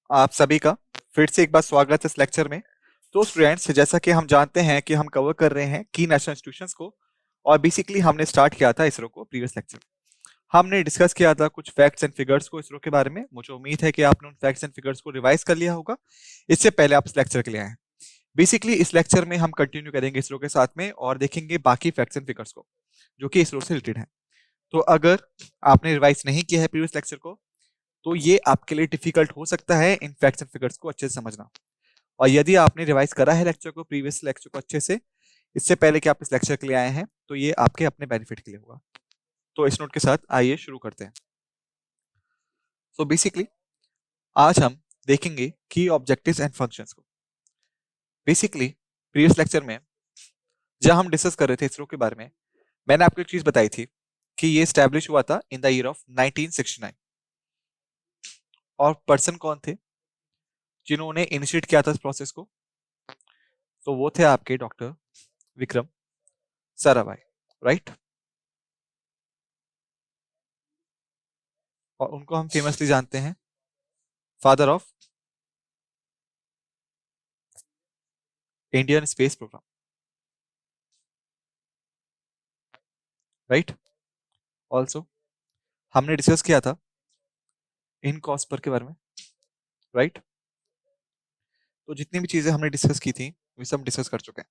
आप सभी का फिर से एक बार स्वागत है इस लेक्चर में। तो स्टूडेंट्स, जैसा कि हम जानते हैं कि हम कवर कर रहे हैं की नेशनल इंस्टीट्यूशंस को। और बेसिकली हमने स्टार्ट किया था इसरो को प्रीवियस लेक्चर में। हमने डिस्कस किया था कुछ फैक्ट्स एंड फिगर्स को इसरो के बारे में। मुझे उम्मीद है कि आपने उन फैक्ट्स एंड फिगर्स को रिवाइज कर लिया होगा इससे पहले आप इस लेक्चर के लिए आए हैं। बेसिकली इस लेक्चर में हम कंटिन्यू करेंगे इसरो के साथ में और देखेंगे बाकी फैक्ट्स एंड फिगर्स को जो कि इसरो से रिलेटेड है। तो अगर आपने रिवाइज नहीं किया है प्रीवियस लेक्चर को तो ये आपके लिए डिफिकल्ट हो सकता है इन फैक्ट्स एंड फिगर्स को अच्छे से समझना। और यदि आपने रिवाइज करा है लेक्चर को, प्रीवियस लेक्चर को अच्छे से, इससे पहले कि आप इस लेक्चर के लिए आए हैं, तो ये आपके अपने बेनिफिट के लिए होगा। तो इस नोट के साथ आइए शुरू करते हैं। सो बेसिकली आज हम देखेंगे की ऑब्जेक्टिव्स एंड फंक्शंस को। बेसिकली प्रीवियस लेक्चर में जब हम डिस्कस कर रहे थे इसरो के बारे में, मैंने आपको एक चीज बताई थी कि ये स्टैब्लिश हुआ था इन द ईयर ऑफ 1969। और पर्सन कौन थे जिन्होंने इनिशिएट किया था इस प्रोसेस को? तो वो थे आपके डॉक्टर विक्रम साराभाई, राइट। और उनको हम फेमसली जानते हैं father of Indian space program, right. Also हमने डिस्कस किया था इन कॉस्पर के बारे में, राइट। तो जितनी भी चीजें हमने डिस्कस की थी वे सब डिस्कस कर चुके हैं।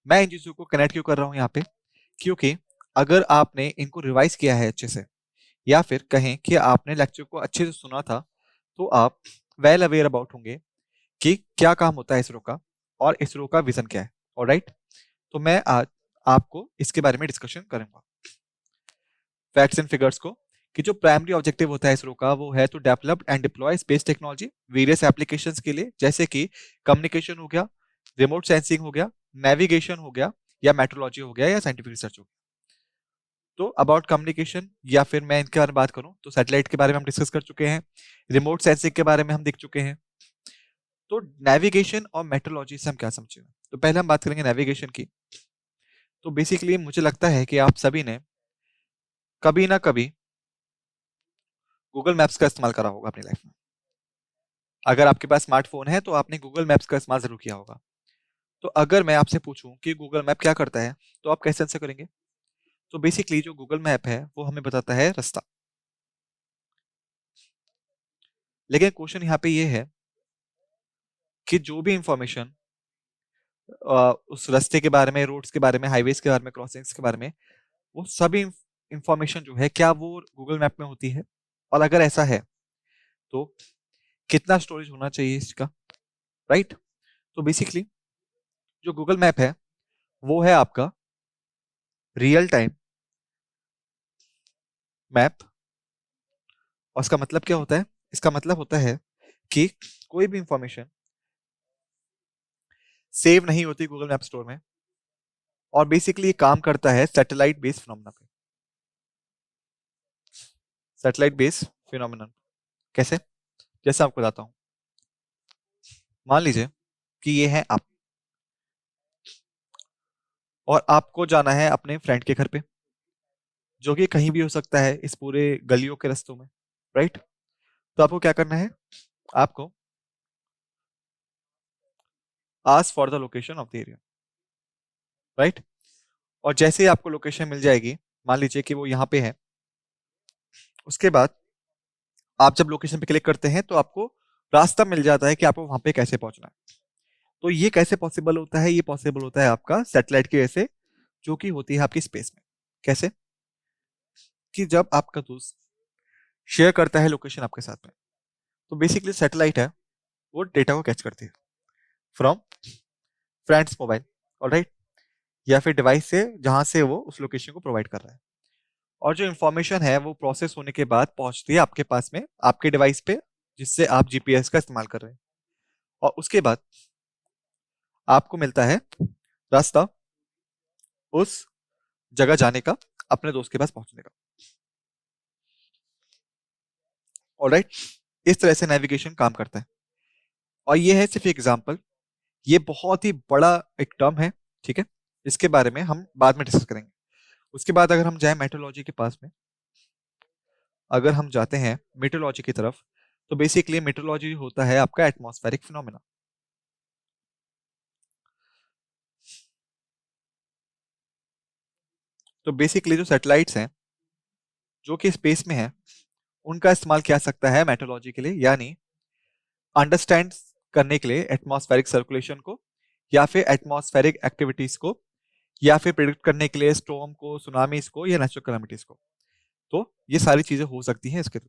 मैं इन चीजों को कनेक्ट क्यों कर रहा हूं यहाँ पे? क्योंकि अगर आपने इनको रिवाइज किया है अच्छे से, या फिर कहें कि आपने लेक्चर को अच्छे से सुना था, तो आप वेल अवेयर अबाउट होंगे कि क्या काम होता है इसरो का और इसरो का विजन क्या है। ऑलराइट, तो मैं आज आपको इसके बारे में डिस्कशन करूंगा, फैक्ट्स एंड फिगर्स को। कि जो प्राइमरी ऑब्जेक्टिव होता है इसरो का वो है to develop and deploy space technology various applications के लिए, जैसे कि कम्युनिकेशन हो गया, रिमोट सेंसिंग हो गया, नेविगेशन हो गया, या मेट्रोलॉजी हो गया, या साइंटिफिक रिसर्च हो गया। तो अबाउट कम्युनिकेशन, या फिर मैं इनके बारे में बात करूं तो सैटेलाइट के बारे में हम डिस्कस कर चुके हैं, रिमोट सेंसिंग के बारे में हम देख चुके हैं। तो नेविगेशन और मेट्रोलॉजी से हम क्या समझेंगे? तो पहले हम बात करेंगे नेविगेशन की। तो बेसिकली मुझे लगता है कि आप सभी ने कभी ना कभी गूगल मैप्स का इस्तेमाल करा होगा अपनी लाइफ में। अगर आपके पास स्मार्टफोन है तो आपने गूगल मैप्स का इस्तेमाल जरूर किया होगा। तो अगर मैं आपसे पूछूं कि गूगल मैप क्या करता है, तो आप कैसे आंसर करेंगे? तो बेसिकली जो गूगल मैप है वो हमें बताता है रास्ता। लेकिन क्वेश्चन यहाँ पे ये है कि जो भी इंफॉर्मेशन उस रास्ते के बारे में, रोड्स के बारे में, हाईवेज के बारे में, क्रॉसिंग्स के बारे में, वो सभी इंफॉर्मेशन जो है क्या वो गूगल मैप में होती है? और अगर ऐसा है तो कितना स्टोरेज होना चाहिए इसका, राइट। तो बेसिकली जो गूगल मैप है वो है आपका रियल टाइम मैप। और इसका मतलब क्या होता है? इसका मतलब होता है कि कोई भी इंफॉर्मेशन सेव नहीं होती गूगल मैप स्टोर में। और बेसिकली ये काम करता है सैटेलाइट बेस्ड फिनोमेना पे। सैटेलाइट बेस्ड फिनोमेना कैसे? जैसे आपको बताता हूँ। मान लीजिए कि ये है आप, और आपको जाना है अपने फ्रेंड के घर पे, जो कि कहीं भी हो सकता है इस पूरे गलियों के रास्तों में, राइट। तो आपको क्या करना है? आपको ask for the location of the area, right. और जैसे ही आपको लोकेशन मिल जाएगी, मान लीजिए कि वो यहाँ पे है, उसके बाद आप जब लोकेशन पे क्लिक करते हैं तो आपको रास्ता मिल जाता है कि आपको वहां पे कैसे पहुंचना है। तो ये कैसे पॉसिबल होता है? ये पॉसिबल होता है आपका सैटेलाइट की वजह से, जो कि होती है आपकी स्पेस में। कैसे? कि जब आपका दोस्त शेयर करता है लोकेशन आपके साथ में, तो बेसिकली सैटेलाइट है वो डेटा को कैच करती है फ्रॉम फ्रेंड्स मोबाइल, ऑलराइट, या फिर डिवाइस से जहां से वो उस लोकेशन को प्रोवाइड कर रहा है। और जो इन्फॉर्मेशन है वो प्रोसेस होने के बाद पहुंचती है आपके पास में, आपके डिवाइस पे, जिससे आप जीपीएस का इस्तेमाल कर रहे हैं। और उसके बाद आपको मिलता है रास्ता उस जगह जाने का, अपने दोस्त के पास पहुंचने का। ऑलराइट, इस तरह से नेविगेशन काम करता है। और ये है सिर्फ एग्जांपल, ये बहुत ही बड़ा एक टर्म है, ठीक है। इसके बारे में हम बाद में डिस्कस करेंगे। उसके बाद अगर हम जाए मेट्रोलॉजी के पास में, अगर हम जाते हैं मेट्रोलॉजी की तरफ, तो बेसिकली मेट्रोलॉजी होता है आपका एटमॉस्फेरिक फिनोमेना। तो बेसिकली जो सैटेलाइट्स हैं जो कि स्पेस में है, उनका इस्तेमाल किया जा सकता है मेट्रोलॉजी के लिए, यानी अंडरस्टैंड करने के लिए एटमॉस्फेरिक सर्कुलेशन को, या फिर एटमॉस्फेरिक एक्टिविटीज को, या फिर प्रिडिक्ट करने के लिए स्टॉर्म को, सुनामीज को, या नेचुरल कैलामिटीज को। तो ये सारी चीजें हो सकती हैं इसके थ्रू।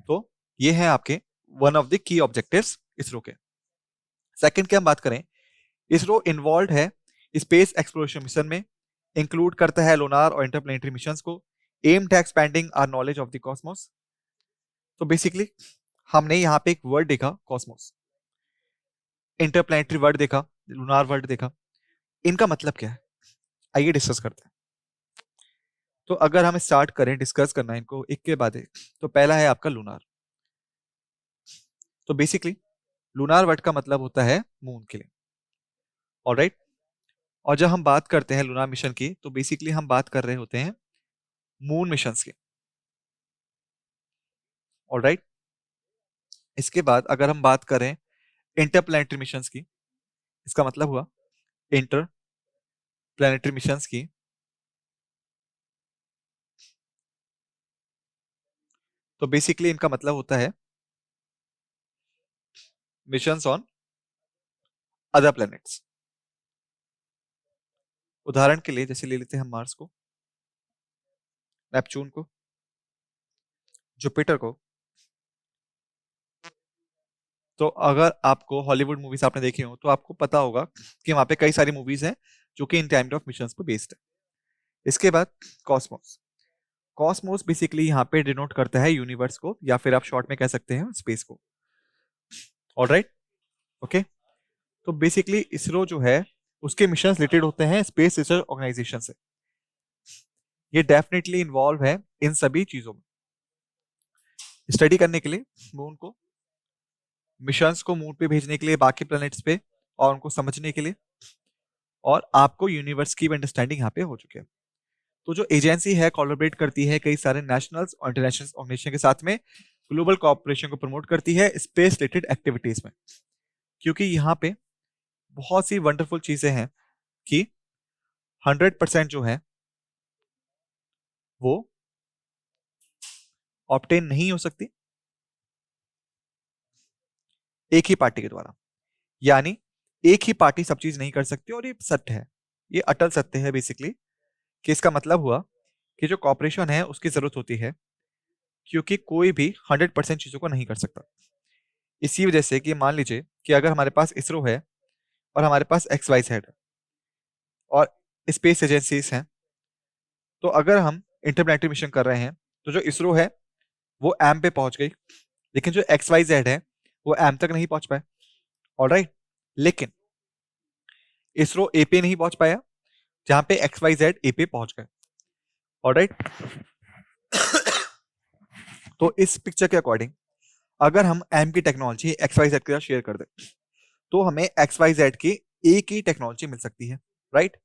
तो ये है आपके one of the key objectives ISRO के। सेकंड की हम बात करें, इसरो इन्वॉल्व है स्पेस एक्सप्लोरेशन मिशन में, इंक्लूड करता है लूनार और इंटरप्लेनेटरी मिशंस को, aimed at expanding our knowledge of the cosmos. तो बेसिकली हमने यहाँ पे एक वर्ड देखा कॉस्मोस, इंटरप्लेनेटरी वर्ड देखा, लूनार वर्ड देखा, इनका मतलब क्या है आइए डिस्कस करते हैं। तो अगर हम स्टार्ट करें डिस्कस करना इनको एक के बाद एक, तो पहला है आपका लूनार। तो बेसिकली लूनार वर्ड का मतलब होता है मून के लिए, ऑलराइट। और जब हम बात करते हैं लूनार मिशन की, तो बेसिकली हम बात कर रहे होते हैं मून मिशंस की, ऑलराइट। इसके बाद अगर हम बात करें इंटरप्लेनेटरी मिशंस की, इसका मतलब हुआ इंटर प्लेनेटरी मिशंस की, तो बेसिकली इनका मतलब होता है मिशंस ऑन अदर प्लैनेट्स। उदाहरण के लिए जैसे ले लेते हैं हम मार्स को, नेपच्यून को, जुपिटर को। तो अगर आपको हॉलीवुड मूवीज आपने देखी हो तो आपको पता होगा कि वहां पे कई सारी मूवीज हैं जो कि इन टाइम ऑफ मिशंस पे बेस्ड है। इसके बाद कॉस्मोस। कॉस्मोस बेसिकली यहाँ पे डिनोट करता है यूनिवर्स को, या फिर आप शॉर्ट में कह सकते हैं स्पेस को, ऑलराइट, ओके। तो बेसिकली इसरो जो है उसके मिशन रिलेटेड होते हैं स्पेस रिसर्च ऑर्गेनाइजेशन से। ये डेफिनेटली इन्वॉल्व है इन सभी चीजों में, स्टडी करने के लिए मून को, मिशंस को मून पे भेजने के लिए बाकी प्लैनेट्स पे, और उनको समझने के लिए, और आपको यूनिवर्स की भी अंडरस्टैंडिंग यहाँ पे हो चुकी है। तो जो एजेंसी है कोलैबोरेट करती है कई सारे नेशनल और इंटरनेशनल ऑर्गेनाइजेशन के साथ में, ग्लोबल कोऑपरेशन को प्रमोट करती है स्पेस रिलेटेड एक्टिविटीज में। क्योंकि यहाँ पे बहुत सी वंडरफुल चीजें हैं कि 100% जो है वो ऑब्टेन नहीं हो सकती एक ही पार्टी के द्वारा, यानी एक ही पार्टी सब चीज नहीं कर सकती, और ये सत्य है, ये अटल सत्य है बेसिकली। कि इसका मतलब हुआ कि जो कॉपरेशन है उसकी जरूरत होती है, क्योंकि कोई भी 100% चीजों को नहीं कर सकता। इसी वजह से कि मान लीजिए कि अगर हमारे पास इसरो है और हमारे पास एक्स वाई जेड है और स्पेस एजेंसीज हैं, तो अगर हम इंटरप्लेनेटरी मिशन कर रहे हैं तो जो इसरो है वो एम पे पहुंच गई, लेकिन जो एक्स वाई जेड है वो एम तक नहीं पहुंच पाए, ऑलराइट। लेकिन इसरो ए पे नहीं पहुंच पाया, जहां पे एक्स वाई जेड ए पे पहुंच गए, ऑलराइट। तो इस पिक्चर के अकॉर्डिंग अगर हम एम की टेक्नोलॉजी एक्स वाई जेड के साथ शेयर कर दें, तो हमें एक्स वाई जेड की एक ही टेक्नोलॉजी मिल सकती है, राइट।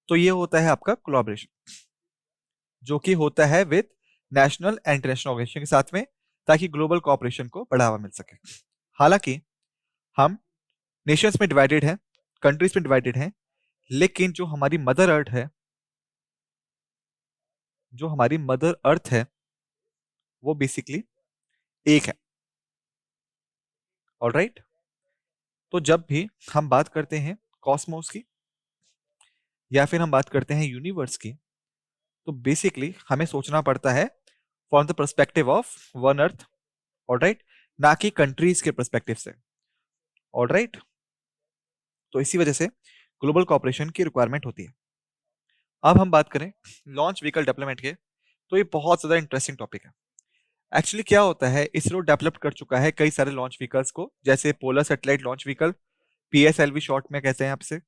तो ये होता है आपका कोलैबोरेशन, जो कि होता है with national and international organisation के साथ में, ताकि ग्लोबल कोऑपरेशन को बढ़ावा मिल सके। हालांकि हम नेशंस में डिवाइडेड हैं, कंट्रीज में डिवाइडेड हैं, लेकिन जो हमारी मदर अर्थ है, जो हमारी मदर अर्थ है वो बेसिकली एक है, ऑलराइट। तो जब भी हम बात करते हैं कॉस्मोस की या फिर हम बात करते हैं यूनिवर्स की, तो बेसिकली हमें सोचना पड़ता है from the perspective of one earth, alright, ना कि कंट्रीज के पर्सपेक्टिव से, ऑलराइट। तो इसी वजह से ग्लोबल कोऑपरेशन की रिक्वायरमेंट होती है। अब हम बात करें लॉन्च व्हीकल डेवलपमेंट के, तो ये बहुत ज्यादा इंटरेस्टिंग टॉपिक है। एक्चुअली क्या होता है, इसरो डेवलप कर चुका है कई सारे लॉन्च व्हीकल्स को, जैसे polar satellite launch vehicle, PSLV short में कहते हैं आपसे,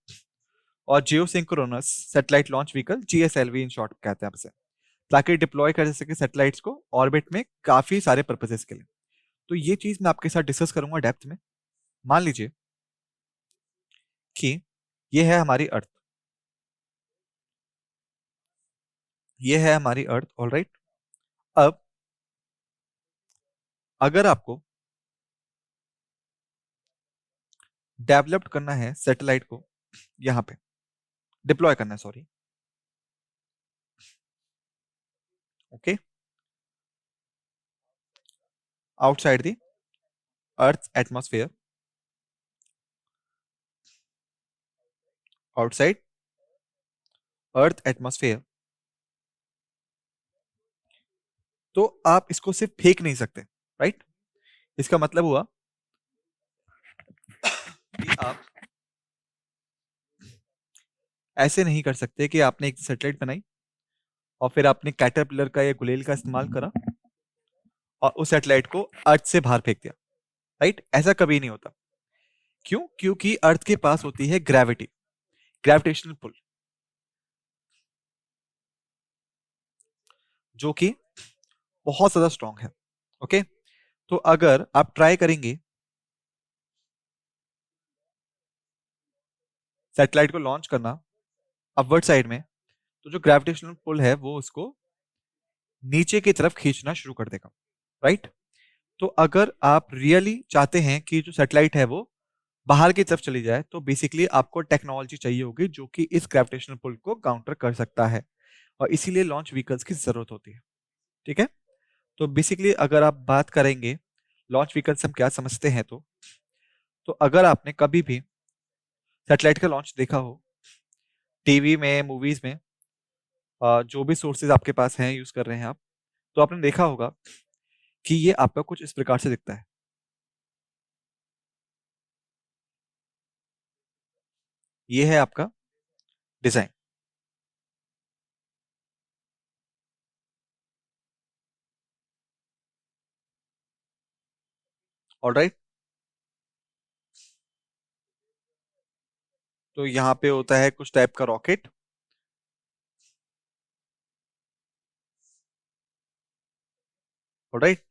और geosynchronous satellite launch vehicle, GSLV in short कहते हैं आपसे, ताकि डिप्लॉय कर सके सैटेलाइट्स को ऑर्बिट में काफी सारे पर्पसेस के लिए। तो ये चीज मैं आपके साथ डिस्कस करूंगा डेप्थ में। मान लीजिए कि ये है हमारी अर्थ, ये है हमारी अर्थ, ऑलराइट। अब अगर आपको डेवलप करना है सैटेलाइट को, यहां पे डिप्लॉय करना है, sorry, okay, outside the earth atmosphere, outside earth atmosphere, तो आप इसको सिर्फ फेंक नहीं सकते, राइट। इसका मतलब हुआ कि आप ऐसे नहीं कर सकते कि आपने एक सैटेलाइट बनाई और फिर आपने कैटरपिलर का या गुलेल का इस्तेमाल करा और उस सैटेलाइट को अर्थ से बाहर फेंक दिया, राइट। ऐसा कभी नहीं होता। क्यों? क्योंकि अर्थ के पास होती है ग्रेविटी, ग्रेविटेशनल पुल, जो कि बहुत ज्यादा स्ट्रांग है, ओके। तो अगर आप ट्राई करेंगे सैटेलाइट को लॉन्च करना अपवर्ड साइड में, तो जो ग्रेविटेशनल पुल है वो उसको नीचे की तरफ खींचना शुरू कर देगा, राइट। तो अगर आप रियली चाहते हैं कि जो सैटेलाइट है वो बाहर की तरफ चली जाए, तो बेसिकली आपको टेक्नोलॉजी चाहिए होगी जो कि इस ग्रेविटेशनल पुल को काउंटर कर सकता है, और इसीलिए लॉन्च व्हीकल्स की जरूरत होती है, ठीक है। तो बेसिकली अगर आप बात करेंगे लॉन्च व्हीकल्स हम क्या समझते हैं, तो अगर आपने कभी भी सैटेलाइट का लॉन्च देखा हो टीवी में, मूवीज में, जो भी सोर्सेज आपके पास हैं, यूज कर रहे हैं आप, तो आपने देखा होगा कि ये आपका कुछ इस प्रकार से दिखता है। ये है आपका डिजाइन, ऑलराइट। तो यहाँ पे होता है कुछ टाइप का रॉकेट, ऑलराइट।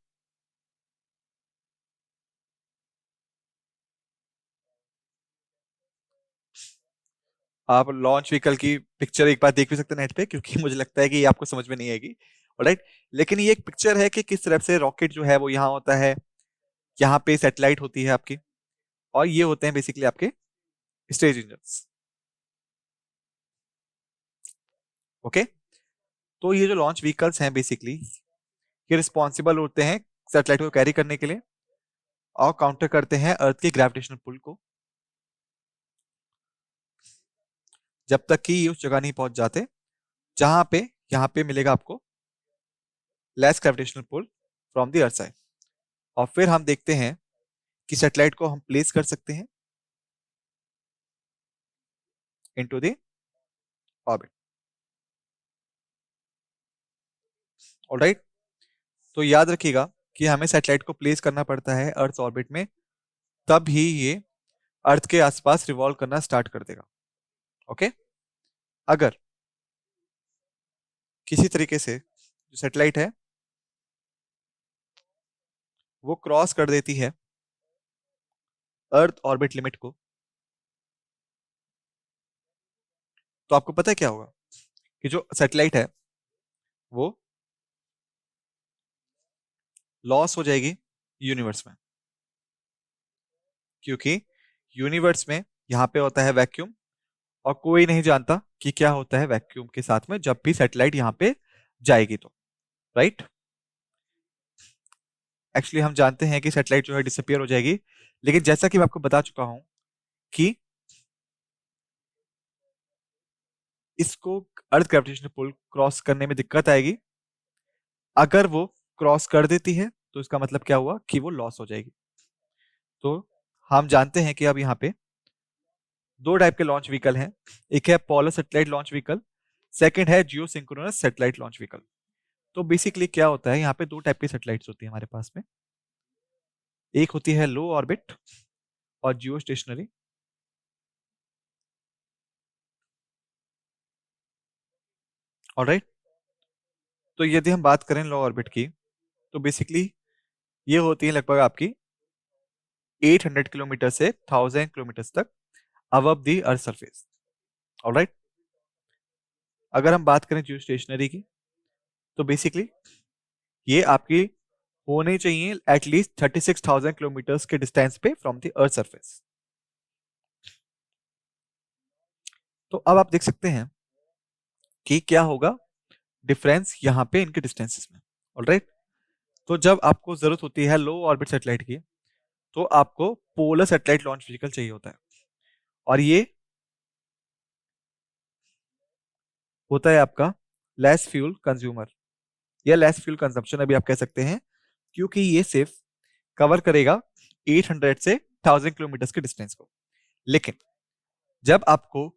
आप लॉन्च व्हीकल की पिक्चर एक बार देख भी सकते हैं नेट पे, क्योंकि मुझे लगता है कि ये आपको समझ में नहीं आएगी, ऑलराइट। लेकिन ये एक पिक्चर है कि किस तरह से रॉकेट जो है वो यहाँ होता है, यहाँ पे सैटेलाइट होती है आपकी, और ये होते हैं बेसिकली आपके स्टेज इंजन्स, ओके। तो ये जो लॉन्च व्हीकल्स हैं बेसिकली ये रिस्पॉन्सिबल होते हैं सैटेलाइट को कैरी करने के लिए, और काउंटर करते हैं अर्थ के ग्रेविटेशनल पुल को, जब तक कि ये उस जगह नहीं पहुंच जाते जहां पे यहाँ पे मिलेगा आपको less gravitational pull from the earth side. और फिर हम देखते हैं कि सैटेलाइट को हम प्लेस कर सकते हैं इनटू द ऑर्बिट, ऑलराइट। तो याद रखिएगा कि हमें सैटेलाइट को प्लेस करना पड़ता है अर्थ ऑर्बिट में, तब ही ये अर्थ के आसपास रिवॉल्व करना स्टार्ट कर देगा, ओके। अगर किसी तरीके से जो सैटेलाइट है वो क्रॉस कर देती है अर्थ ऑर्बिट लिमिट को, तो आपको पता है क्या होगा, कि जो सैटेलाइट है वो लॉस हो जाएगी यूनिवर्स में, क्योंकि यूनिवर्स में यहाँ पे होता है वैक्यूम, और कोई नहीं जानता कि क्या होता है वैक्यूम के साथ में जब भी सैटेलाइट यहाँ पे जाएगी, तो राइट। एक्चुअली हम जानते हैं कि सैटेलाइट जो है डिसअपियर हो जाएगी, लेकिन जैसा कि मैं आपको बता चुका हूं कि इसको अर्थ ग्रेविटेशनल पुल क्रॉस करने में दिक्कत आएगी। अगर वो क्रॉस कर देती है तो इसका मतलब क्या हुआ कि वो लॉस हो जाएगी। तो हम जानते हैं कि अब यहाँ पे दो टाइप के लॉन्च व्हीकल हैं, एक है polar satellite launch vehicle, second है जियो सिंक्रोनस सैटेलाइट लॉन्च व्हीकल। तो बेसिकली क्या होता है, यहाँ पे दो टाइप की सैटेलाइट्स होती है हमारे पास में, एक होती है लो ऑर्बिट और जियो स्टेशनरी, ऑलराइट। तो यदि हम बात करें लो ऑर्बिट की, तो बेसिकली ये होती है लगभग आपकी 800 किलोमीटर से 1000 किलोमीटर तक अबव दी अर्थ सरफेस, ऑलराइट। अगर हम बात करें जियो स्टेशनरी की, तो बेसिकली ये आपकी होने चाहिए एटलीस्ट 36,000 किलोमीटर के डिस्टेंस पे फ्रॉम द अर्थ सरफेस। तो अब आप देख सकते हैं कि क्या होगा डिफरेंस यहाँ पे इनके डिस्टेंसेस में। ऑलराइट, तो जब आपको जरूरत होती है लो ऑर्बिट सैटेलाइट की, तो आपको पोलर सैटेलाइट लॉन्च व्हीकल चाहिए होता है, और ये होता है आपका लेस फ्यूल कंज्यूमर या लेस फ्यूल कंजम्पशन अभी आप कह सकते हैं, क्योंकि ये सिर्फ कवर करेगा 800 से 1000 किलोमीटर के डिस्टेंस को। लेकिन जब आपको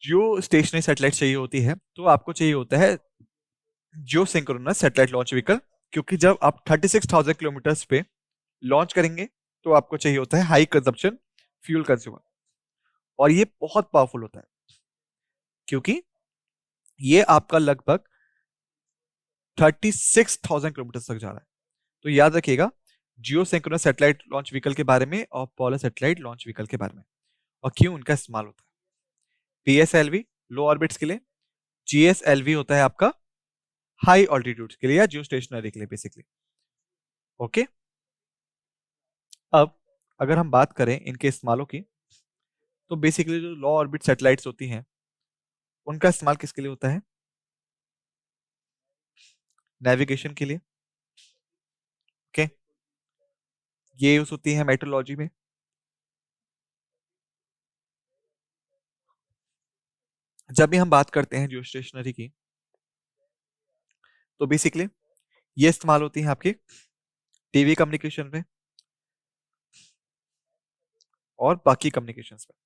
जियो स्टेशनरी सैटेलाइट चाहिए होती है, तो आपको चाहिए होता है जियो सिंक्रोनस सैटेलाइट लॉन्च व्हीकल, क्योंकि जब आप 36,000 किलोमीटर पे लॉन्च करेंगे तो आपको चाहिए होता है हाई कंजम्पशन फ्यूल कंज्यूमर, और ये बहुत पावरफुल होता है क्योंकि ये आपका लगभग 36,000 किलोमीटर तक जा रहा है। तो याद रखिएगा जियो सिंक्रोनस सैटेलाइट लॉन्च व्हीकल के बारे में और पोलर सैटेलाइट लॉन्च व्हीकल के बारे में, और क्यों उनका इस्तेमाल होता है। पीएसएलवी लो ऑर्बिट्स के लिए, जीएसएलवी होता है आपका हाई ऑल्टीट्यूड के लिए या जियो स्टेशनरी के लिए बेसिकली। ओके, अब अगर हम बात करें इनके इस्तेमालों की, तो बेसिकली जो लो ऑर्बिट सैटेलाइट्स होती हैं उनका इस्तेमाल किसके लिए होता है? नेविगेशन के लिए। ओके, ये यूज होती है मेट्रोलॉजी में। जब भी हम बात करते हैं जियो स्टेशनरी की, तो बेसिकली ये इस्तेमाल होती है आपके टीवी कम्युनिकेशन में और बाकी कम्युनिकेशंस में।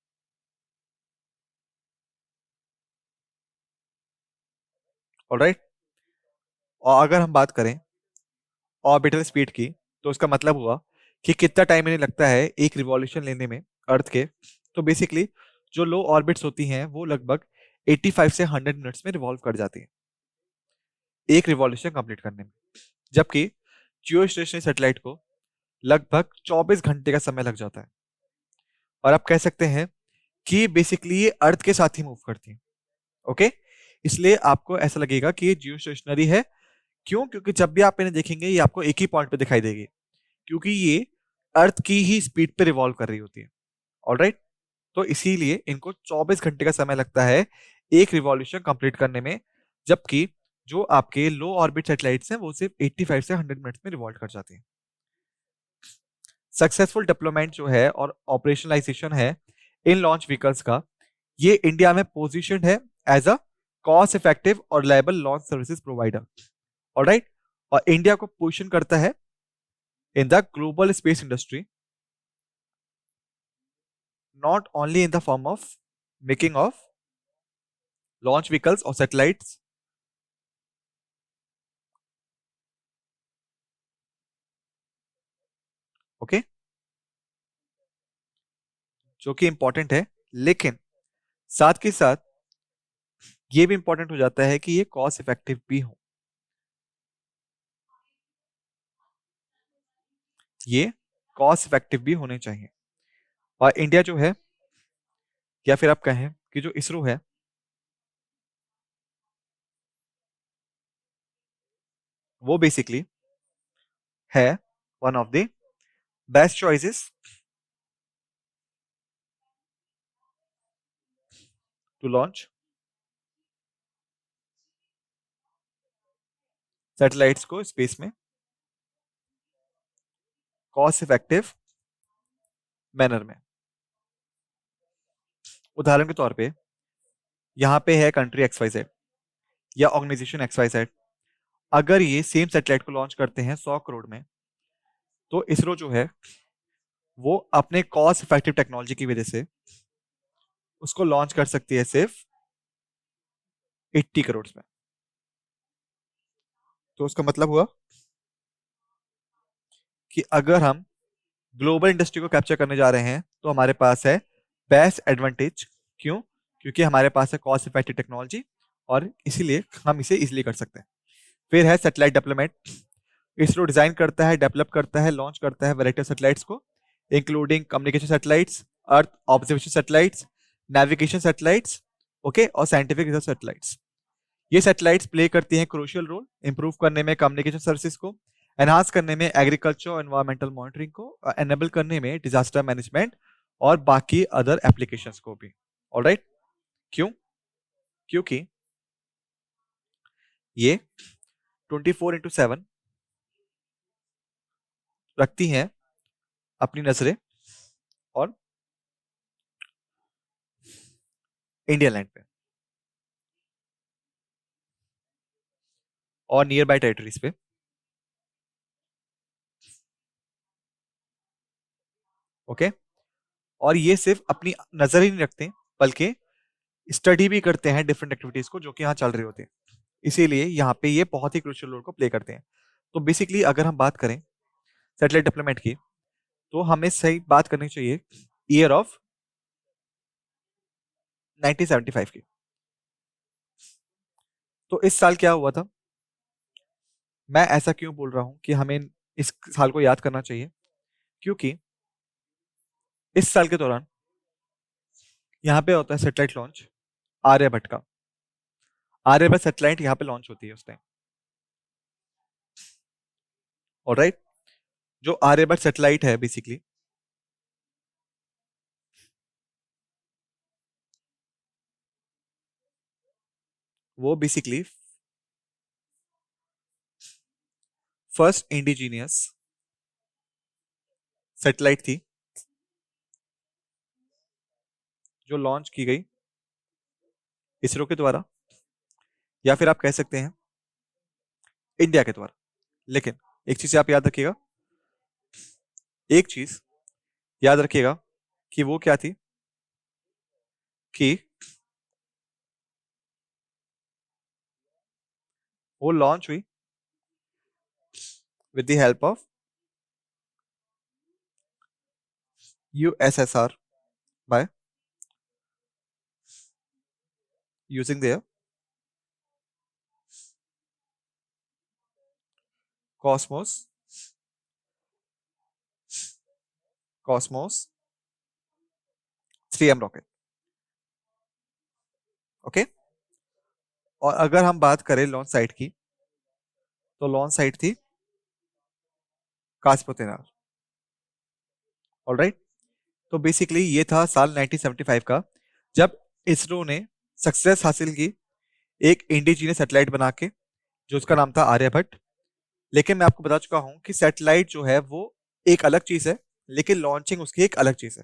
ऑलराइट, और अगर हम बात करें ऑर्बिटल स्पीड की, तो इसका मतलब हुआ कि कितना टाइम इन्हें लगता है एक रिवॉल्यूशन लेने में अर्थ के। तो बेसिकली जो लो ऑर्बिट्स होती हैं वो लगभग 85 से 100 मिनट्स में रिवॉल्व कर जाती हैं एक रिवॉल्यूशन कंप्लीट करने में, जबकि जियो स्टेशनरी सैटेलाइट को लगभग 24 घंटे का समय लग जाता है। और आप कह सकते हैं कि बेसिकली ये अर्थ के साथ ही मूव करती है। ओके, इसलिए आपको ऐसा लगेगा कि ये जियो स्टेशनरी है। क्यों? क्योंकि जब भी आप इन्हें देखेंगे ये आपको एक ही पॉइंट पे दिखाई देगी, क्योंकि ये अर्थ की ही स्पीड पे रिवॉल्व कर रही होती है। ऑलराइट, तो इसीलिए इनको 24 घंटे का समय लगता है एक रिवॉल्यूशन कंप्लीट करने में, जबकि जो आपके लो ऑर्बिट सैटेलाइट्स हैं वो सिर्फ 85 से 100 मिनट्स में रिवॉल्व कर जाती हैं। सक्सेसफुल डेवलपमेंट जो है और ऑपरेशनलाइजेशन है इन लॉन्च व्हीकल्स का, ये इंडिया में पोजीशनड है एज अ कॉस्ट इफेक्टिव और reliable launch services provider. Alright, और इंडिया को पोजीशन करता है in the global space industry, not only in the form of making of launch vehicles or satellites, okay, जो कि important है, लेकिन साथ के साथ ये भी इंपॉर्टेंट हो जाता है कि ये कॉस्ट इफेक्टिव भी हो। ये कॉस्ट इफेक्टिव भी होने चाहिए। और इंडिया जो है, या फिर आप कहें कि जो इसरो है, वो बेसिकली है one of the best choices to launch satellites को स्पेस में कॉस्ट इफेक्टिव मैनर में। उदाहरण के तौर पे यहाँ पे है कंट्री XYZ या ऑर्गेनाइजेशन XYZ, अगर ये सेम सैटेलाइट को लॉन्च करते हैं 100 करोड़ में, तो इसरो जो है वो अपने कॉस्ट इफेक्टिव टेक्नोलॉजी की वजह से उसको लॉन्च कर सकती है सिर्फ 80 करोड़ में। तो उसका मतलब हुआ कि अगर हम ग्लोबल इंडस्ट्री को कैप्चर करने जा रहे हैं तो हमारे पास है बेस्ट एडवांटेज। क्यों? क्योंकि हमारे पास है कॉस्ट इफेक्टिव टेक्नोलॉजी, और इसीलिए हम इसे इजिली कर सकते हैं। फिर है सैटेलाइट डेवलपमेंट। इसरो डिजाइन करता है, डेवलप करता है, लॉन्च करता है वैरायटी ऑफ सैटेलाइट्स को, including communication satellites, earth observation satellites, navigation satellites, okay, और साइंटिफिक रिसर्च सैटेलाइट्स। ये सैटेलाइट्स प्ले करती हैं क्रूशियल रोल इंप्रूव करने में कम्युनिकेशन सर्विसेज को, एनहांस करने में एग्रीकल्चर और एनवायरमेंटल मॉनिटरिंग को, एनेबल करने में डिजास्टर मैनेजमेंट और बाकी अदर एप्लीकेशंस को भी। ऑलराइट, क्यों? क्योंकि ये 24/7 रखती हैं अपनी नजरें और इंडियन लैंड पे और नियर बाय टेरिटरीज पे। ओके, और ये सिर्फ अपनी नजर ही नहीं रखते बल्कि स्टडी भी करते हैं डिफरेंट एक्टिविटीज को जो कि यहाँ चल रही होती है, इसीलिए यहाँ पे ये बहुत ही क्रूशियल रोल को प्ले करते हैं। तो बेसिकली अगर हम बात करें सैटेलाइट डेवलपमेंट की, तो हमें सही बात करनी चाहिए ईयर ऑफ 1975 की। तो इस साल क्या हुआ था? मैं ऐसा क्यों बोल रहा हूं कि हमें इस साल को याद करना चाहिए? क्योंकि इस साल के दौरान यहाँ पे होता है सैटेलाइट लॉन्च आर्यभट्ट का। आर्यभट्ट सैटेलाइट यहाँ पे लॉन्च होती है उस टाइम। ऑलराइट, जो आर्यभट्ट सैटेलाइट है बेसिकली वो बेसिकली फर्स्ट इंडिजीनियस सैटेलाइट थी जो लॉन्च की गई इसरो के द्वारा, या फिर आप कह सकते हैं इंडिया के द्वारा। लेकिन एक चीज आप याद रखिएगा, एक चीज याद रखिएगा कि वो क्या थी कि वो लॉन्च हुई with the help of USSR by using their Cosmos Cosmos 3M rocket. Okay, और अगर हम बात करें लॉन्च साइट की, तो लॉन्च साइट थी कासपुतेनार। ऑलराइट, तो बेसिकली ये था साल 1975 का जब इसरो ने सक्सेस हासिल की एक इंडिजीनियस सैटेलाइट बना के, जो उसका नाम था आर्यभट्ट। लेकिन मैं आपको बता चुका हूं कि सैटेलाइट जो है वो एक अलग चीज है, लेकिन लॉन्चिंग उसकी एक अलग चीज है।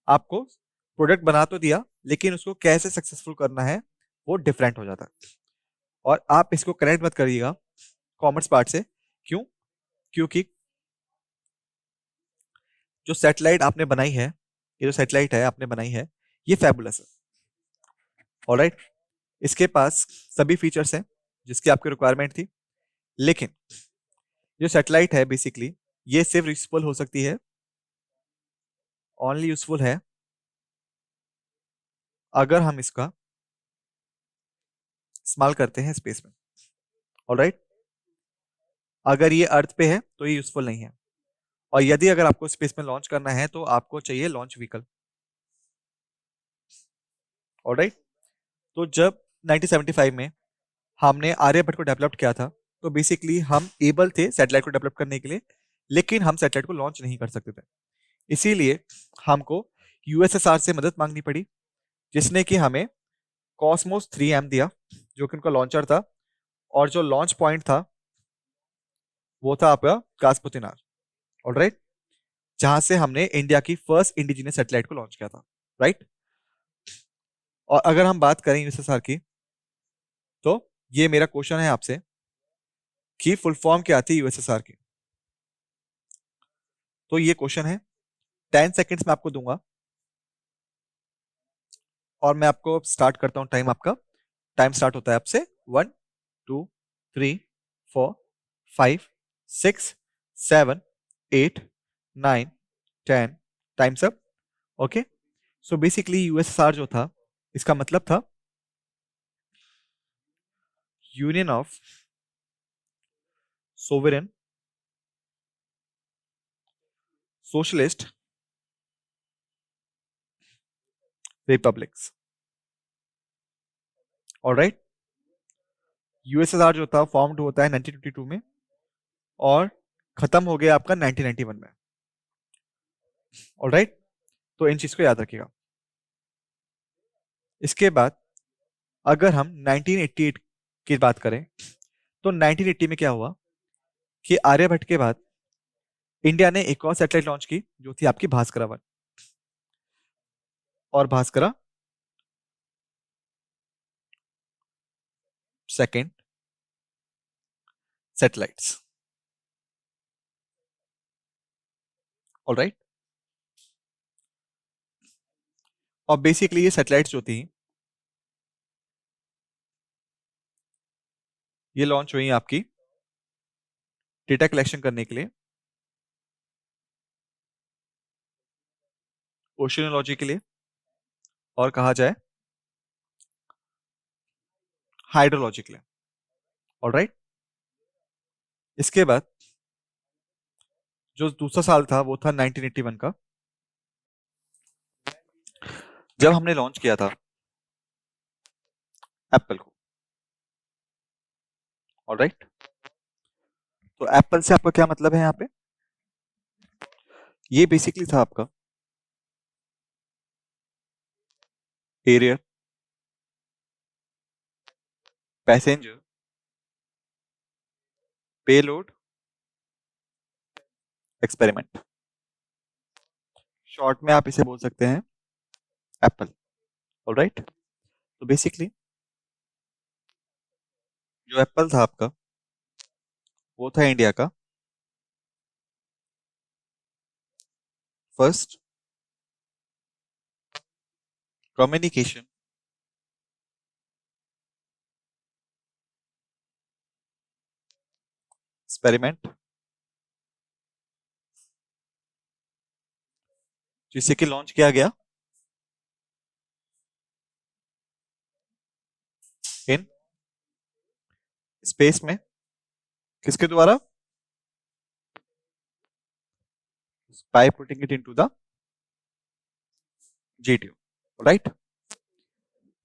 आपको प्रोडक्ट बना तो दिया, लेकिन उसको कैसे सक्सेसफुल करना है वो डिफरेंट हो जाता है। और आप इसको कनेक्ट मत करिएगा कॉमर्स पार्ट से। क्यों? क्योंकि जो सैटेलाइट आपने बनाई है, ये जो सैटेलाइट है आपने बनाई है, ये फैबुलस है। ऑलराइट, इसके पास सभी फीचर्स हैं जिसकी आपकी रिक्वायरमेंट थी। लेकिन जो सैटेलाइट है बेसिकली ये सिर्फ यूजफुल हो सकती है, ओनली यूजफुल है अगर हम इसका इस्तेमाल करते हैं स्पेस में। ऑलराइट, अगर ये अर्थ पे है तो ये यूजफुल नहीं है, और यदि अगर आपको स्पेस में लॉन्च करना है तो आपको चाहिए लॉन्च व्हीकल। ऑलराइट, तो जब 1975 में हमने आर्यभट्ट को डेवलप किया था, तो बेसिकली हम एबल थे सैटेलाइट को डेवलप करने के लिए, लेकिन हम सैटेलाइट को लॉन्च नहीं कर सकते थे। इसीलिए हमको यूएसएसआर से मदद मांगनी पड़ी, जिसने कि हमें कॉस्मोस 3M दिया जो कि उनका लॉन्चर था, और जो लॉन्च पॉइंट था वो था आपका कासपुतिनार। ऑलराइट, जहां से हमने इंडिया की फर्स्ट इंडिजिनियस सैटेलाइट को लॉन्च किया था। राइट, और अगर हम बात करें यूएसएसआर की, तो ये मेरा क्वेश्चन है आपसे कि फुल फॉर्म क्या थी यूएसएसआर की। तो ये क्वेश्चन है, 10 सेकेंड्स में आपको दूंगा और मैं आपको स्टार्ट करता हूं टाइम आपका। टाइम स्टार्ट होता है आपसे 1, 2, 3, 4, 5, 6, 7, 8, 9, 10। Times up. Okay, so basically USSR जो था इसका मतलब था union of sovereign socialist republics. Alright, USSR जो था फॉर्म्ड होता है 1922 में और खत्म हो गया आपका 1991 में। ऑलराइट, तो इन चीज को याद रखिएगा। इसके बाद अगर हम 1988 की बात करें तो 1980 में क्या हुआ कि आर्यभट्ट के बाद इंडिया ने एक और सैटेलाइट लॉन्च की जो थी आपकी भास्करा 1 और भास्करा 2 सैटेलाइट्स। ऑलराइट, और बेसिकली ये सैटेलाइट्स जो थी ये लॉन्च हुई आपकी डेटा कलेक्शन करने के लिए, ओशियोलॉजी के लिए, और कहा जाए हाइड्रोलॉजी के लिए। ऑलराइट, इसके बाद जो दूसरा साल था वो था 1981 का, जब हमने लॉन्च किया था एप्पल को। ऑलराइट, तो एप्पल से आपका क्या मतलब है यहाँ पे? ये बेसिकली था आपका arrear, passenger, payload, experiment. Short में आप इसे बोल सकते हैं एप्पल। ऑलराइट, तो बेसिकली जो एप्पल था आपका वो था इंडिया का फर्स्ट कम्युनिकेशन एक्सपेरिमेंट जिसे कि लॉन्च किया गया इन स्पेस में। किसके द्वारा? By putting it into the GTO. Right,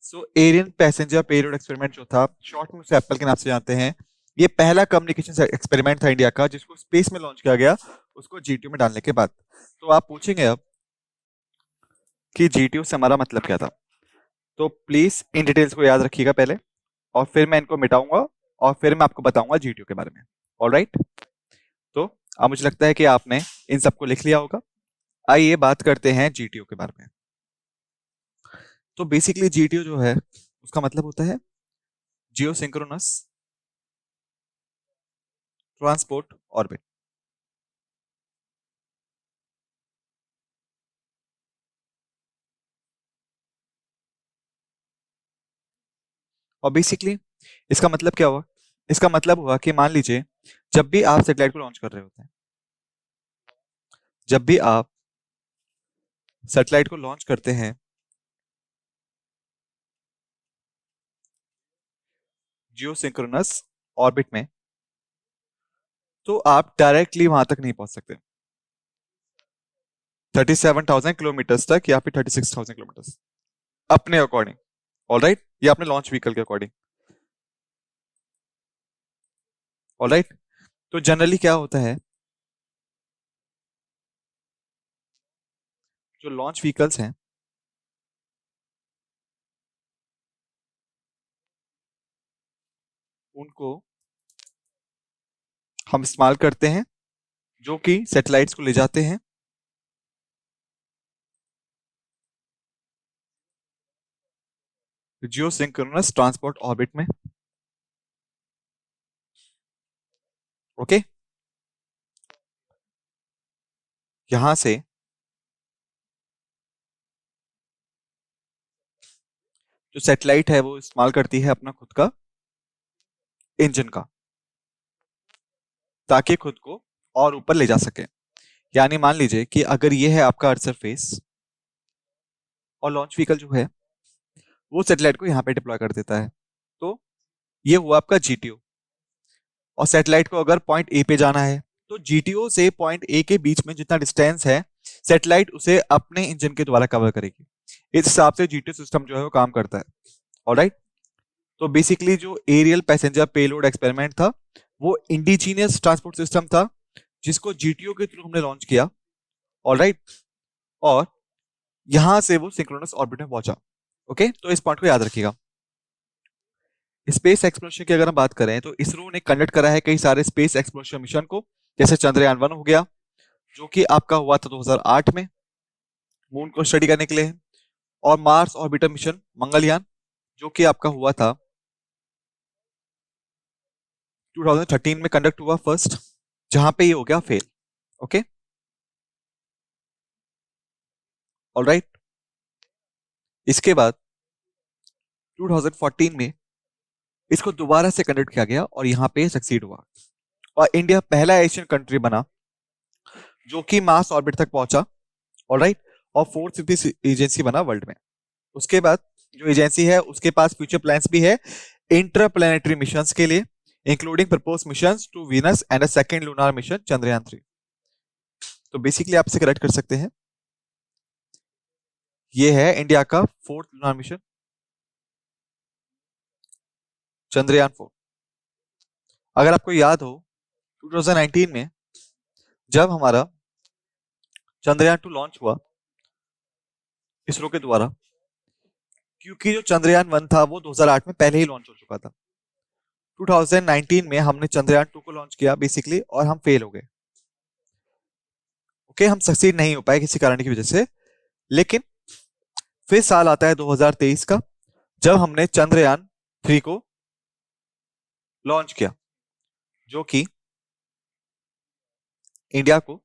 so Ariane passenger payload experiment जो था शॉर्ट में उसे एप्पल के नाम से जानते हैं, ये पहला कम्युनिकेशन एक्सपेरिमेंट था इंडिया का जिसको स्पेस में लॉन्च किया गया उसको जीटीयू में डालने के बाद। तो आप पूछेंगे अब कि जीटीयू से हमारा मतलब क्या था, तो प्लीज इन डिटेल्स को याद रखिएगा पहले और फिर मैं इनको मिटाऊंगा और फिर मैं आपको बताऊंगा जीटीयू के बारे में। ऑलराइट, तो अब मुझे लगता है कि आपने इन सबको लिख लिया होगा। आइए बात करते हैं जीटीयू के बारे में। तो बेसिकली जीटीयू जो है उसका मतलब होता है जियो सिंक्रोनस ट्रांसपोर्ट ऑर्बिट। और बेसिकली इसका मतलब क्या हुआ? इसका मतलब हुआ कि मान लीजिए जब भी आप सैटेलाइट को लॉन्च कर रहे होते हैं, जब भी आप सैटेलाइट को लॉन्च करते हैं जियो सिंक्रोनस ऑर्बिट में, तो आप डायरेक्टली वहां तक नहीं पहुंच सकते 37,000 किलोमीटर तक या फिर 36,000 किलोमीटर अपने अकॉर्डिंग। ऑलराइट, ये अपने लॉन्च व्हीकल के अकॉर्डिंग। ऑलराइट, तो जनरली क्या होता है, जो लॉन्च व्हीकल्स हैं उनको हम इस्तेमाल करते हैं जो कि सैटेलाइट्स को ले जाते हैं जियो सिंक्रोनस ट्रांसपोर्ट ऑर्बिट में। ओके, यहां से जो सैटेलाइट है वो इस्तेमाल करती है अपना खुद का इंजन का ताकि खुद को और ऊपर ले जा सके। यानी मान लीजिए कि अगर ये है आपका अर्थ सरफेस और लॉन्च व्हीकल जो है वो सैटेलाइट को यहाँ पे डिप्लॉय कर देता है, तो ये हुआ आपका जीटीओ। और सैटेलाइट को अगर पॉइंट ए पे जाना है तो जीटीओ से पॉइंट ए के बीच में जितना डिस्टेंस है सैटेलाइट उसे अपने इंजन के द्वारा कवर करेगी। इस हिसाब से जीटीओ सिस्टम जो है वो काम करता है। ऑलराइट, तो बेसिकली जो एरियल पैसेंजर पेलोड एक्सपेरिमेंट था वो इंडिजीनियस ट्रांसपोर्ट सिस्टम था जिसको जीटीओ के थ्रू हमने लॉन्च किया। ऑलराइट, और यहां से वो सिंक्रोनस ऑर्बिट में पहुंचा। ओके, तो इस पॉइंट को याद रखिएगा। स्पेस एक्सप्लोरेशन की अगर हम बात करें तो इसरो ने कंडक्ट करा है कई सारे स्पेस एक्सप्लोरेशन मिशन को, जैसे चंद्रयान 1 हो गया जो कि आपका हुआ था 2008 में मून को स्टडी करने के लिए, और मार्स ऑर्बिटर मिशन मंगलयान जो कि आपका हुआ था 2013 में कंडक्ट हुआ फर्स्ट, जहां पे ये हो गया फेल। ओके, ऑलराइट, इसके बाद 2014 में इसको दोबारा से कंडक्ट किया गया और यहां पे सक्सीड हुआ, और इंडिया पहला एशियन कंट्री बना जो कि मार्स ऑर्बिट तक पहुंचा। ऑलराइट, और फोर्थ एजेंसी बना वर्ल्ड में। उसके बाद जो एजेंसी है उसके पास फ्यूचर प्लान्स भी है इंटरप्लैनेटरी मिशंस के लिए, including propose missions to Venus and a second lunar mission Chandrayaan 3। तो बेसिकली आप इसे करेक्ट कर सकते हैं, ये है इंडिया का फोर्थ लूनार मिशन चंद्रयान 4। अगर आपको याद हो 2019 में जब हमारा चंद्रयान 2 लॉन्च हुआ इसरो के द्वारा, क्योंकि जो चंद्रयान 1 था वो 2008 में पहले ही लॉन्च हो चुका था, 2019 में हमने चंद्रयान 2 को लॉन्च किया बेसिकली, और हम फेल हो गए। ओके, हम सक्सीड नहीं हो पाए किसी कारण की वजह से। लेकिन फिर साल आता है 2023 का जब हमने चंद्रयान 3 को लॉन्च किया, जो कि इंडिया को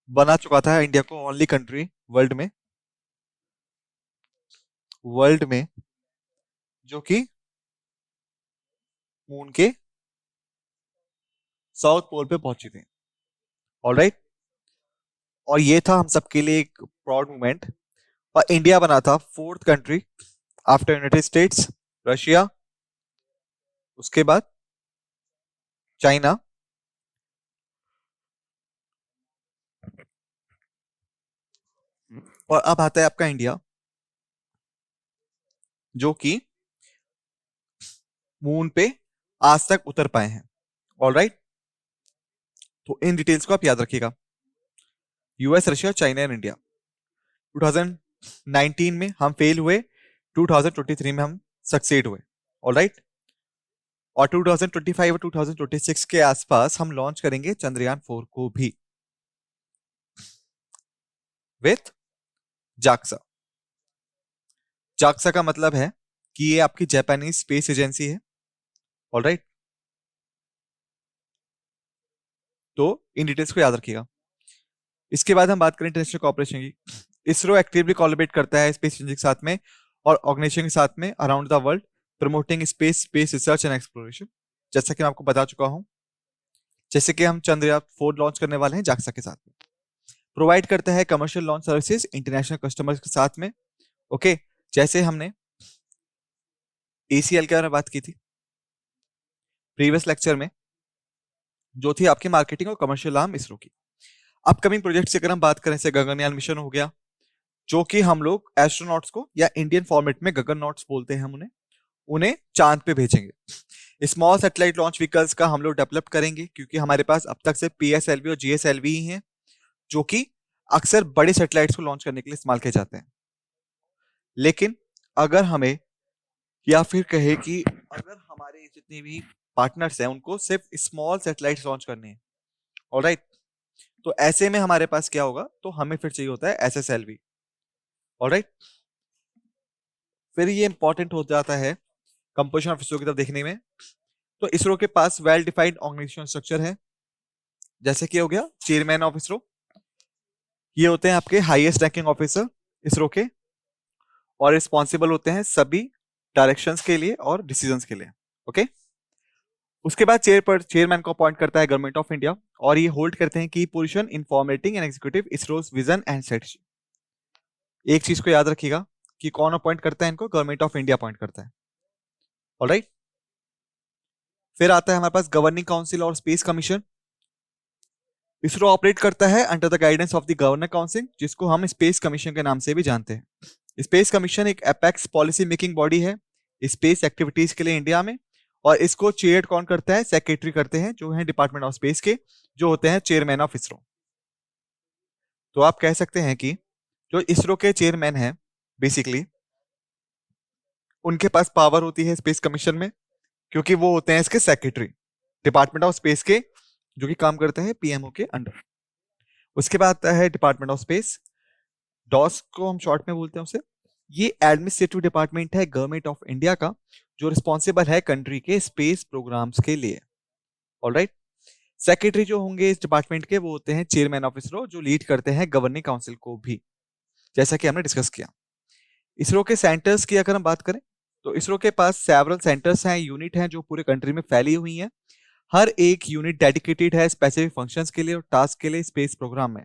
बना चुका था, इंडिया को ओनली कंट्री वर्ल्ड में जो कि मून के साउथ पोल पे पहुंची थी। ऑलराइट, और ये था हम सबके लिए एक प्राउड मोमेंट, और इंडिया बना था fourth country after United states, Russia, उसके बाद चाइना, और अब आता है आपका इंडिया जो कि मून पे आज तक उतर पाए हैं। ऑलराइट, तो इन डिटेल्स को आप याद रखिएगा, US, Russia, China and India. 2019 में हम फेल हुए, 2023 में हम सक्सेड हुए। ऑलराइट, और 2025 और 2026 के आसपास हम लॉन्च करेंगे चंद्रयान 4 को भी विथ जाक्सा। जाक्सा का मतलब है कि ये आपकी जापानीज स्पेस एजेंसी है। ऑलराइट, तो इन डिटेल्स को याद रखिएगा। इसके बाद हम बात करें इंटरनेशनल कॉर्पोरेशन की। इसरो एक्टिवली कोलैबोरेट करता है स्पेस एजेंसी के साथ में और ऑर्गेनाइजेशन के साथ में around the world, promoting space research and exploration, जैसा कि मैं आपको बता चुका हूं। जैसे कि हम चंद्रयान 4 लॉन्च करने वाले हैं जाक्सा के साथ में, प्रोवाइड करता है commercial launch services international customers के साथ में। ओके, जैसे हमने एसीएल के बारे में बात की थी प्रीवियस लेक्चर में, जो थी आपकी मार्केटिंग और कमर्शियल आर्म इसरो की। अपकमिंग प्रोजेक्ट की अगर हम बात करें, जैसे गगनयान मिशन हो गया, जो कि हम लोग एस्ट्रोनॉट्स को, या इंडियन फॉर्मेट में गगननॉट्स बोलते हैं हम उन्हें, चांद पे भेजेंगे। स्मॉल सैटेलाइट लॉन्च व्हीकल्स का हम लोग डेवलप करेंगे, क्योंकि हमारे पास अब तक से पीएसएलवी और जीएसएलवी ही हैं, जो कि अक्सर बड़े सैटेलाइट्स को लॉन्च करने के लिए इस्तेमाल किए जाते हैं। लेकिन अगर हमें, या फिर कहे कि अगर हमारे जितने भी पार्टनर्स हैं उनको सिर्फ स्मॉल सैटेलाइट्स लॉन्च करने हैं, ऑलराइट, तो ऐसे में हमारे पास क्या होगा, तो हमें फिर चाहिए होता है एसएसएलवी। ऑलराइट, फिर ये इंपॉर्टेंट हो जाता है कंपोजिशन ऑफ इसरो की तरफ देखने में। तो इसरो के पास वेल डिफाइंड ऑर्गेनाइजेशन स्ट्रक्चर है, जैसे कि हो गया चेयरमैन ऑफ इसरो, ये होते हैं आपके हाईएस्ट रैंकिंग ऑफिसर इसरो के, और रिस्पॉन्सिबल होते हैं सभी डायरेक्शंस के लिए और डिसीजंस के लिए। ओके, उसके बाद चेयरमैन को अपॉइंट करता है गवर्नमेंट ऑफ इंडिया, और ये होल्ड करते हैं की position in formatting and executive इसरोस vision and strategy. एक चीज को याद रखिएगा कि कौन अपॉइंट करता है इनको, गवर्नमेंट ऑफ इंडिया अपॉइंट करता है। ऑलराइट, फिर आता है हमारे पास गवर्निंग काउंसिल और स्पेस कमीशन। इसरो ऑपरेट करता है under the guidance of the governor council, जिसको हम स्पेस कमीशन के नाम से भी जानते हैं। स्पेस कमीशन एक एपेक्स पॉलिसी मेकिंग बॉडी है स्पेस एक्टिविटीज के लिए इंडिया में, और इसको चेयर कौन करता है? सेक्रेटरी करते हैं, जो है डिपार्टमेंट ऑफ स्पेस के, जो होते हैं चेयरमैन ऑफ इसरो। तो आप कह सकते हैं कि जो इसरो के चेयरमैन हैं बेसिकली उनके पास पावर होती है स्पेस कमीशन में, क्योंकि वो होते हैं इसके सेक्रेटरी डिपार्टमेंट ऑफ स्पेस के, जो कि काम करते हैं पीएमओ के अंडर। उसके बाद आता है डिपार्टमेंट ऑफ स्पेस, डॉस को हम शॉर्ट में बोलते हैं उसे। ये एडमिनिस्ट्रेटिव डिपार्टमेंट है गवर्नमेंट ऑफ इंडिया का, जो रिस्पॉन्सिबल है कंट्री के स्पेस प्रोग्राम्स के लिए। ऑलराइट, सेक्रेटरी जो होंगे इस डिपार्टमेंट के वो होते हैं चेयरमैन ऑफ इसरो, जो लीड करते हैं गवर्निंग काउंसिल को भी, जैसा कि हमने डिस्कस किया। इसरो के सेंटर्स की अगर हम बात करें तो इसरो के पास सेवरल सेंटर्स हैं, यूनिट हैं जो पूरे कंट्री में फैली हुई हैं। हर एक यूनिट डेडिकेटेड है स्पेसिफिक फंक्शंस के लिए और टास्क के लिए स्पेस प्रोग्राम में।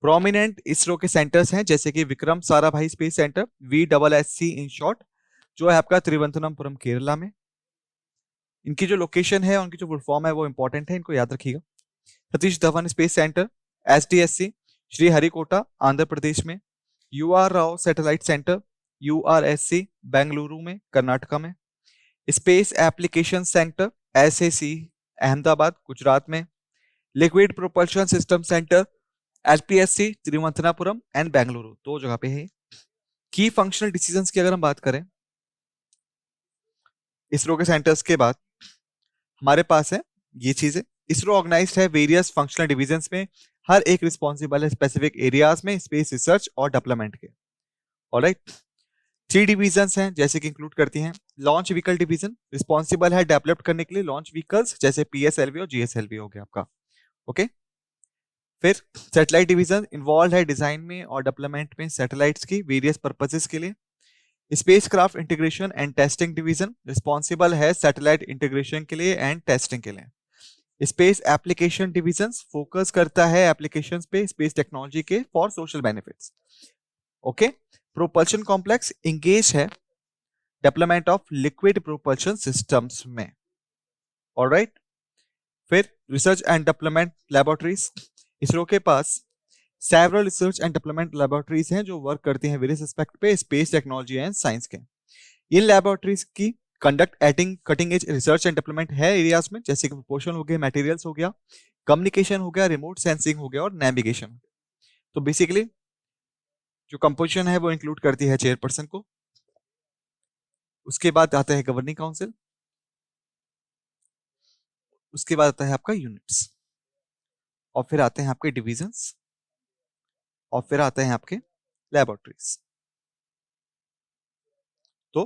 प्रोमिनेंट इसरो के सेंटर्स हैं जैसे कि Vikram Sarabhai space centre, VSSC in short, जो है आपका त्रिवंतनमपुरम केरला में। इनकी जो लोकेशन है, उनकी जो फुल फॉर्म है वो इंपॉर्टेंट है, इनको याद रखिएगा। Satish Dhawan space centre SDSC Sriharikota Andhra Pradesh में। UR Rao satellite centre URSC Bengaluru में कर्नाटका में। Space application centre SAC Ahmedabad Gujarat में। Liquid propulsion system centre LPSC Thiruvananthapuram and Bengaluru, दो जगह पे है। की फंक्शनल डिसीजंस की अगर हम बात करें इसरो के सेंटर्स के बाद, हमारे पास है ये चीजें। इसरो ऑर्गेनाइज्ड है वेरियस फंक्शनल डिवीजन्स में, हर एक रिस्पॉन्सिबल है स्पेसिफिक एरियाज में स्पेस रिसर्च और डेवलपमेंट के। ऑलराइट, 3 डिवीजन्स हैं जैसे कि इंक्लूड करती हैं। लॉन्च व्हीकल डिवीजन रिस्पॉन्सिबल है डेवलप करने के लिए लॉन्च व्हीकल्स, जैसे PSLV और GSLV हो गया आपका। ओके, फिर सैटेलाइट डिवीजन इन्वॉल्व है डिजाइन में और डेवलपमेंट में सैटेलाइट्स की वेरियस पर्पसेस के लिए। Spacecraft integration and testing division responsible है सैटेलाइट इंटीग्रेशन के लिए एंड टेस्टिंग के लिए। स्पेस एप्लीकेशन डिवीजन फोकस करता है एप्लीकेशंस पे स्पेस टेक्नोलॉजी के for social benefits. Okay, propulsion complex engage है development of liquid propulsion systems में। ऑलराइट, फिर research and development laboratories, ISRO के पास several research and development laboratories हैं जो वर्क करती हैं वेरियस एस्पेक्ट पे स्पेस टेक्नोलॉजी एंड साइंस के। इन लैबोरेटरीज की conducting cutting edge research and development है एरियाज में, जैसे कि प्रोपोर्शन हो गया, मटेरियल्स हो गया, कम्युनिकेशन हो गया, रिमोट सेंसिंग हो गया और नेविगेशन। तो बेसिकली जो कंपोजिशन है वो इंक्लूड करती है चेयरपर्सन को। उसके बाद आता है गवर्निंग काउंसिल, उसके बाद आता है आपका यूनिट्स, और फिर आते हैं आपके डिविजन्स, और फिर आते हैं आपके लैबोरेटरीज। तो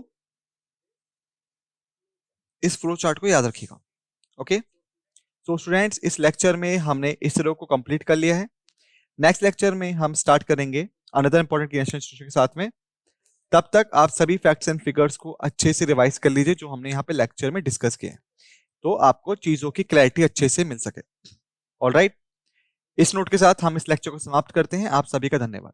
इस फ्लो चार्ट को याद रखिएगा। ओके, तो स्टूडेंट्स इस लेक्चर में हमने इसरो को कंप्लीट कर लिया है। नेक्स्ट लेक्चर में हम स्टार्ट करेंगे अनदर इंपॉर्टेंट नेशनल इंस्टीट्यूशन के साथ में। तब तक आप सभी फैक्ट्स एंड फिगर्स को अच्छे से रिवाइज कर लीजिए जो हमने यहाँ पे लेक्चर में डिस्कस किए हैं, तो आपको चीजों की क्लैरिटी अच्छे से मिल सके। ऑलराइट, इस नोट के साथ हम इस लेक्चर को समाप्त करते हैं। आप सभी का धन्यवाद।